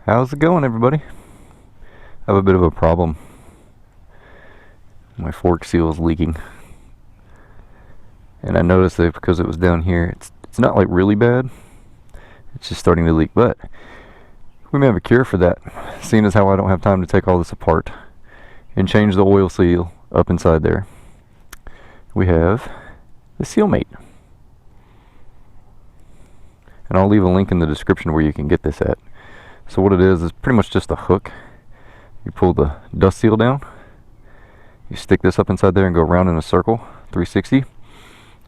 How's it going, everybody? I have a bit of a problem. My fork seal is leaking. And I noticed that because it was down here, it's not like really bad. It's just starting to leak, but we may have a cure for that, seeing as how I don't have time to take all this apart and change the oil seal up inside there. We have the Seal Mate. And I'll leave a link in the description where you can get this at. So what it is pretty much just a hook. You pull the dust seal down, you stick this up inside there and go around in a circle, 360,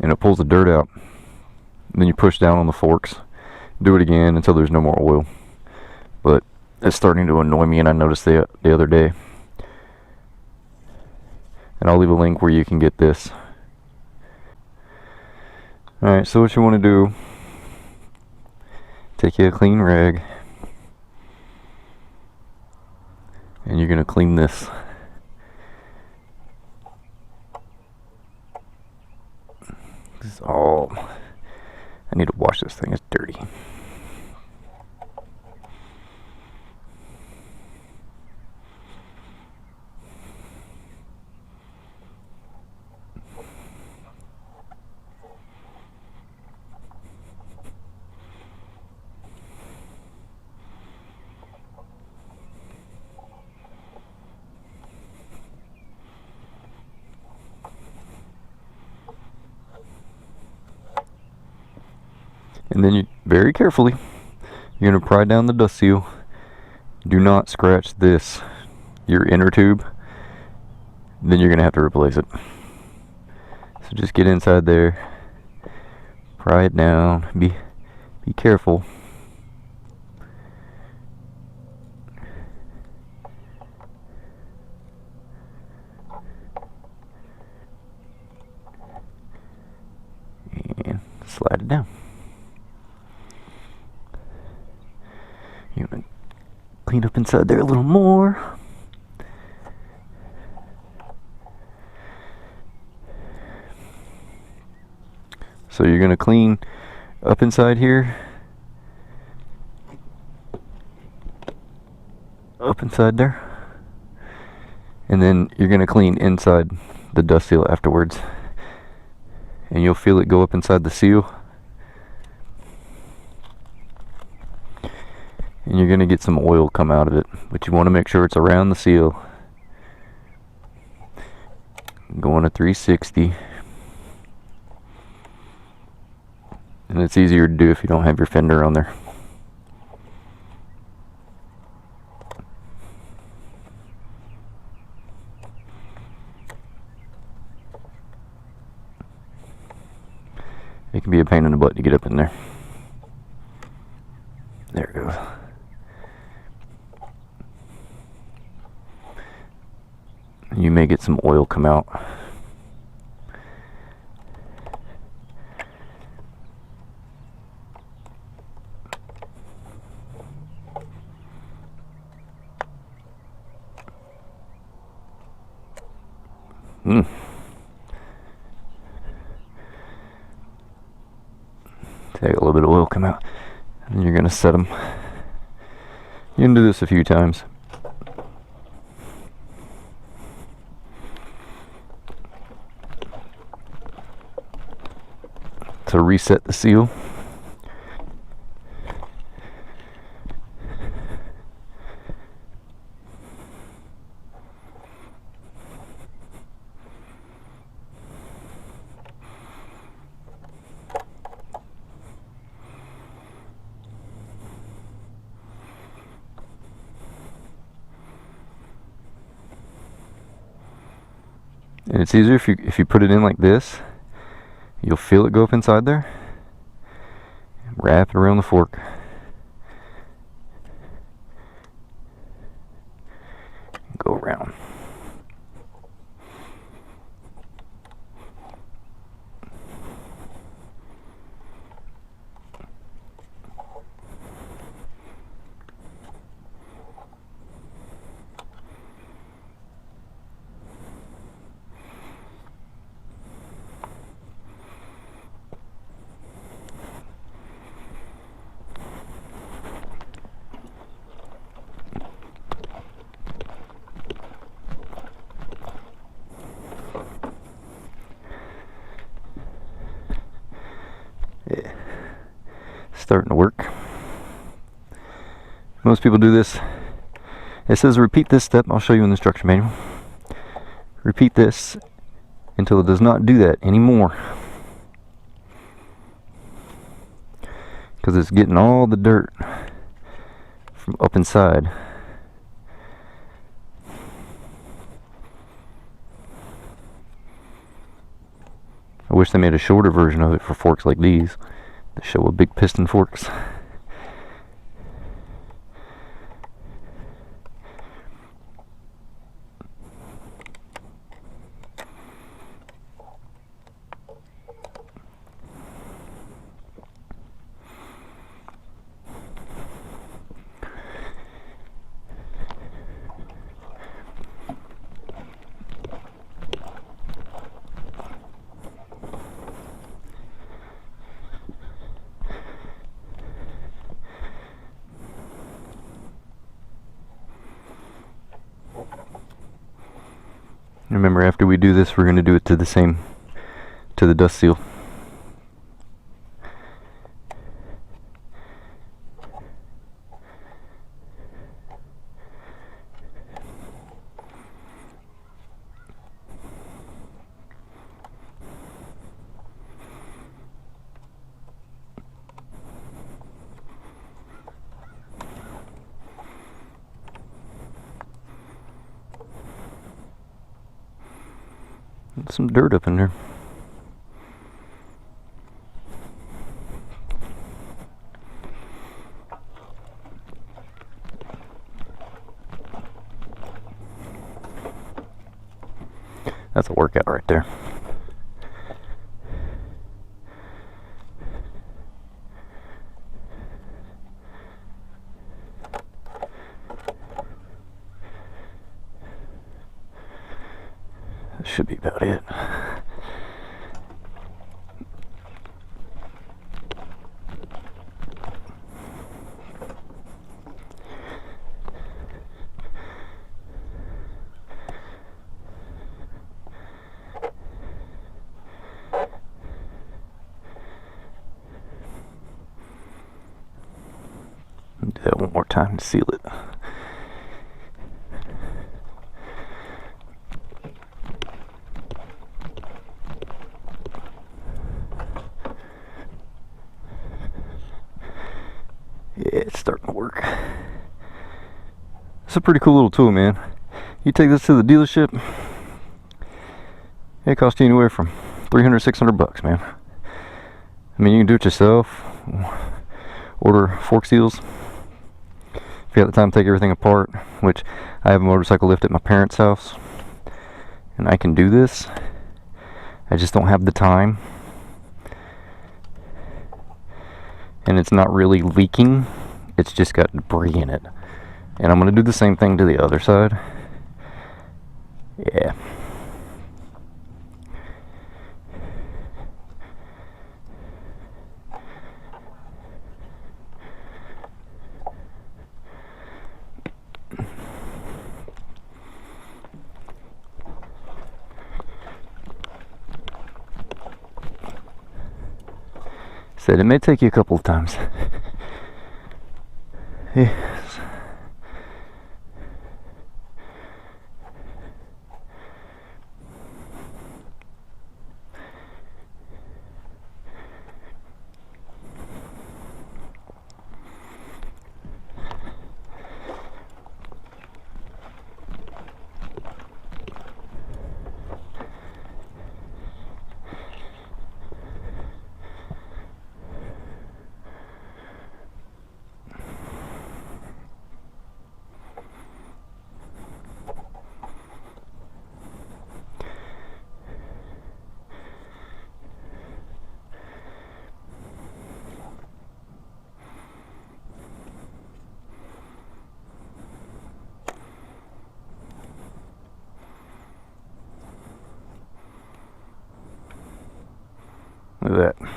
and it pulls the dirt out. And then you push down on the forks, do it again until there's no more oil. But it's starting to annoy me, and I noticed the other day. And I'll leave a link where you can get this. Alright, so what you want to do, take you a clean rag, and you're going to clean this. This is all, I need to wash this thing, it's dirty. And then you, very carefully, you're going to pry down the dust seal. Do not scratch this, your inner tube. Then you're going to have to replace it. So just get inside there, pry it down, be careful. And slide it down. You're going to clean up inside there a little more. So you're going to clean up inside here. Up inside there. And then you're going to clean inside the dust seal afterwards. And you'll feel it go up inside the seal. And you're going to get some oil come out of it, but you want to make sure it's around the seal. Going to 360. And it's easier to do if you don't have your fender on there. It can be a pain in the butt to get up in there. There it goes. You may get some oil come out. Take a little bit of oil come out. And you're going to set them. You can do this a few times. To reset the seal. And it's easier if you put it in like this. You'll feel it go up inside there. Wrap it around the fork. Go around. Yeah. Starting to work. Most people do this. It says repeat this step. I'll show you in the instruction manual. Repeat this until it does not do that anymore, because it's getting all the dirt from up inside. I wish they made a shorter version of it for forks like these that show a big piston forks. Remember, after we do this, we're going to do it to the dust seal. Some dirt up in there. That's a workout right there. That should be about it. Do that one more time to seal it. Yeah, it's starting to work. It's a pretty cool little tool, man. You take this to the dealership, it costs you anywhere from $300-600, man. I mean, you can do it yourself. Order fork seals. If you have the time to take everything apart, which I have a motorcycle lift at my parents' house, and I can do this. I just don't have the time. And it's not really leaking, it's just got debris in it. And I'm going to do the same thing to the other side. Yeah. Said it may take you a couple of times. Yes. Look at that.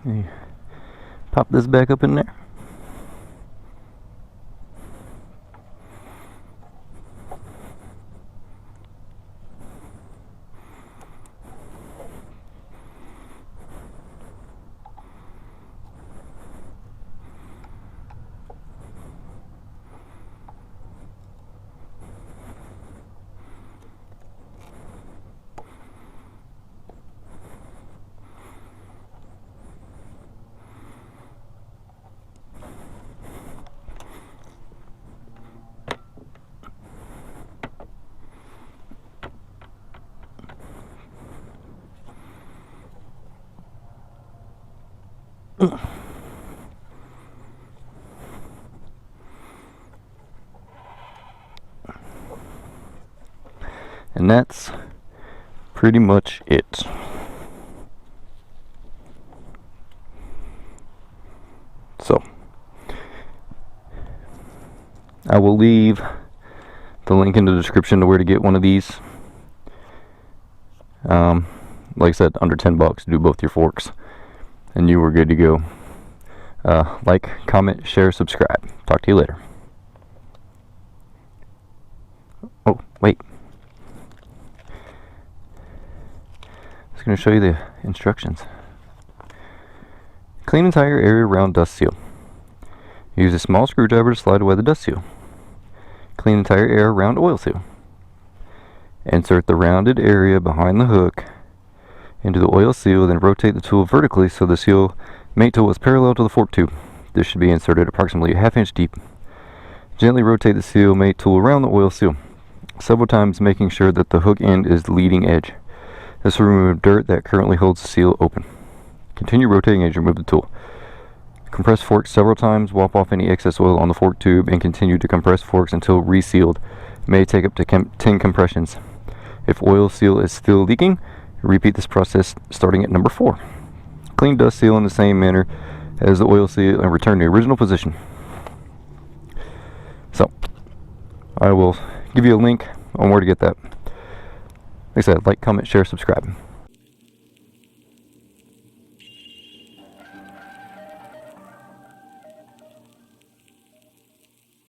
You pop this back up in there. And that's pretty much it. So I will leave the link in the description to where to get one of these. Like I said, under $10 to do both your forks, and you were good to go. Like, comment, share, subscribe. Talk to you later. Oh, wait. I was going to show you the instructions. Clean entire area around dust seal. Use a small screwdriver to slide away the dust seal. Clean entire area around oil seal. Insert the rounded area behind the hook into the oil seal, then rotate the tool vertically so the seal mate tool is parallel to the fork tube. This should be inserted approximately a ½ inch deep. Gently rotate the seal mate tool around the oil seal several times, making sure that the hook end is the leading edge. This will remove dirt that currently holds the seal open. Continue rotating as you remove the tool. Compress forks several times, wipe off any excess oil on the fork tube, and continue to compress forks until resealed. May take up to 10 compressions. If oil seal is still leaking, repeat this process starting at number 4. Clean dust seal in the same manner as the oil seal and return to the original position. So, I will give you a link on where to get that. Like I said, like, comment, share, subscribe.